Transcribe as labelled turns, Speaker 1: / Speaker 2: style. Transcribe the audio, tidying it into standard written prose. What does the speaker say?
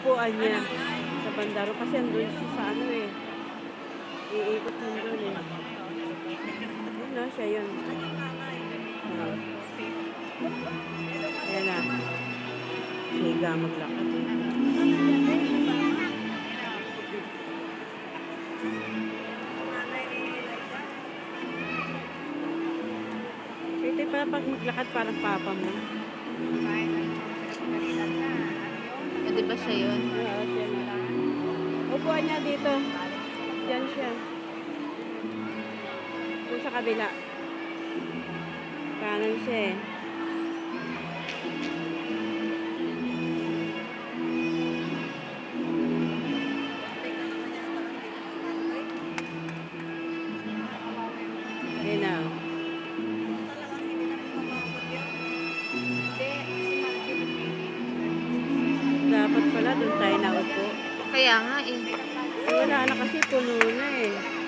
Speaker 1: upuan niya sa bandaro kasi andun siya sa ano eh. Iikot mo doon eh. Yun no, siya yun. Ayan na. Siga maglakad eh. Ito pala pag maglakad parang papa mo.
Speaker 2: Di ba siya yun?
Speaker 1: Oo, siya na. Upuan niya dito. Diyan siya. Doon sa kabila. Kanan siya eh. Ayun na. Dapat pala doon tayo naupo.
Speaker 2: Kaya nga eh.
Speaker 1: Wala na kasi puno na eh.